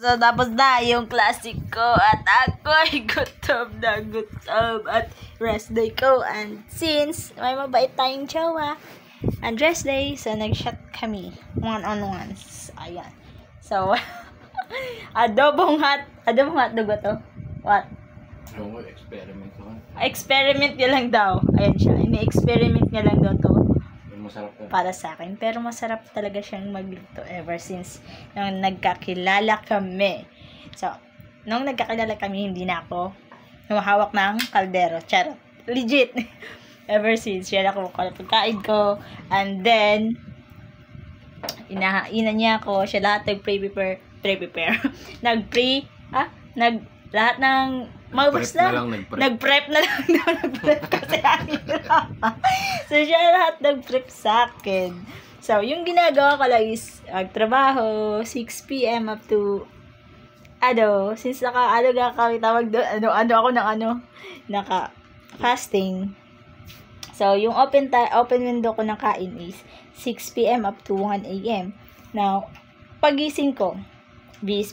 So, tapos na yung classic ko at ako'y gutom na gutom at rest day ko. And since may mabait tayong jowa and rest day, so nag-shot kami one-on-ones. Ayan. So, adobong hotdog ba to? What? Experiment ko. Experiment niya lang daw. Ayan siya. Ini-experiment niya lang daw to. Masarap ka. Para sa akin. Pero masarap talaga siyang magluto ever since nung nagkakilala kami. So, nung nagkakilala kami, hindi na ako humahawak ng kaldero. Charot. Legit. Ever since, yan ako pagkain ko. And then, inahainan niya ako. Siya lahat nag-prepare. Lahat ng nag-prep na lang daw. Nag-prep kasi so, siya lahat nag-prep sa akin. So, yung ginagawa ko lang is magtrabaho, 6 p.m. up to since naka-fasting. So, yung open window ko ng kain is 6 p.m. up to 1 a.m. Now, pagising ko, bis,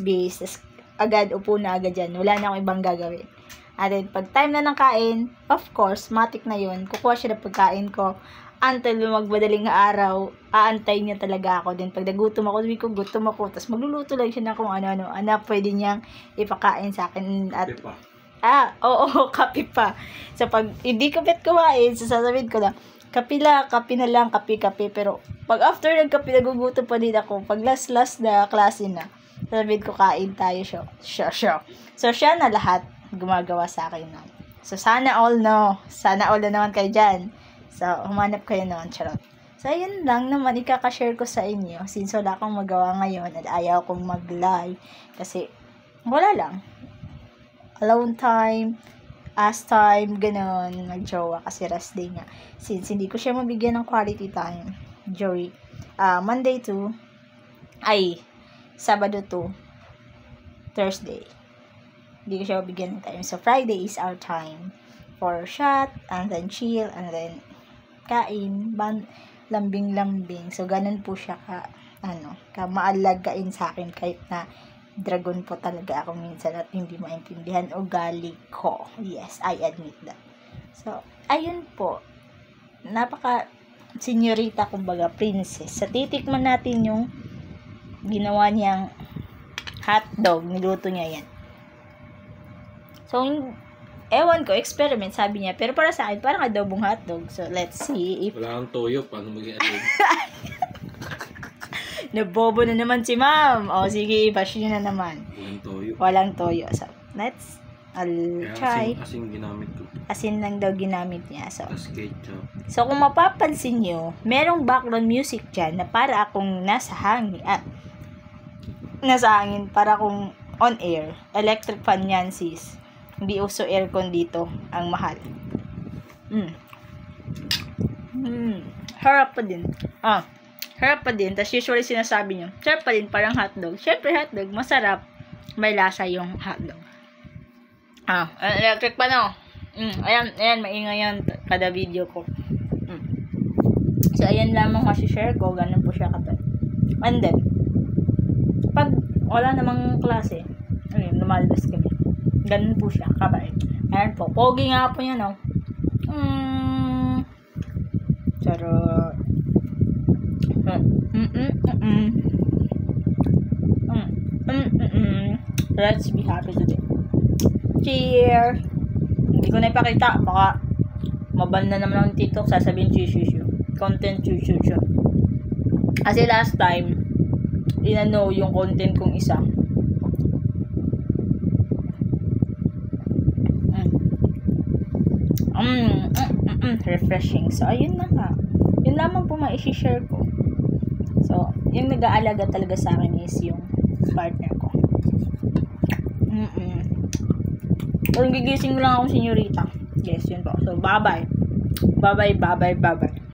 agad upo na agad dyan. Wala na akong ibang gagawin. At then, pag time na ng kain, of course, matik na yun. Kukuha siya ng pagkain ko. Until magmadaling araw, aantay niya talaga ako. Then, pag nagutom ako, sabi ko, gutom ako. Tapos, magluluto lang siya na kung ano pwede niyang ipakain sa akin. At, kape pa. So, pag hindi kapit kumain, sasabihin ko na, kape na lang, kape. Pero, pag after ng kape, nagugutom pa din ako. Pag last na klase na, sabihin ko, kain tayo siya. So, siya na lahat gumagawa sa akin. No? So, sana all na naman kayo dyan. So, humanap kayo noon. Charot. So, ayun lang naman, ikakashare ko sa inyo. Since wala akong magawa ngayon at ayaw kong mag-live. Kasi, wala lang. Alone time, as time, ganon, mag-jowa. Kasi rest day nga. Since hindi ko siya mabigyan ng quality time. Joey. Sabado to Thursday. Hindi ko siya mabigyan ng time. So, Friday is our time for shot, and then chill, and then kain, lambing. So, ganun po siya maalagain sa akin kahit na dragon po talaga ako minsan at hindi maintindihan ugali ko. Yes, I admit that. So, ayun po. Napaka senyorita, kumbaga, princess. Sa titikman natin yung ginawa niyang hotdog, niluto niya yan. So, ewan ko, experiment, sabi niya. Pero para sa akin, parang adobong hotdog. So, let's see if... Wala kang toyo, paano maging adobo? Nabobo na naman si ma'am. O, sige, i-bash niyo na naman. Walang toyo. So, I'll try. Asin ginamit ko. Asin lang daw ginamit niya. So, ketchup. Kung mapapansin nyo, merong background music dyan na para akong nasa hangin. Para akong on air. Electric fan yan, sis. Hindi uso aircon dito. Ang mahal. Harap pa din. Harap pa din. Tapos usually sinasabi nyo, sarap pa din, parang hotdog. Syempre hotdog, masarap. May lasa yung hotdog. Electric pa no. Ayan, maingay yan kada video ko. So, ayan lamang share ko. Ganun po siya kapag. And then, pag wala namang klase, lumalabas kami. Ganun po siya, kabait. Ayan po. Pogi nga po yan, no? Charot. Let's be happy today. Cheers! Hindi ko na ipakita. Baka maban na naman ang TikTok. Sasabihin shushu. Content shushu. Kasi last time, yung content kong isa. Refreshing. So, ayun na nga. Yun lamang po ma-share ko. So, yung nag-aalaga talaga sa akin is yung partner ko. Kung gigising lang akong senyorita. Yes, yun po. So, bye-bye. Bye-bye.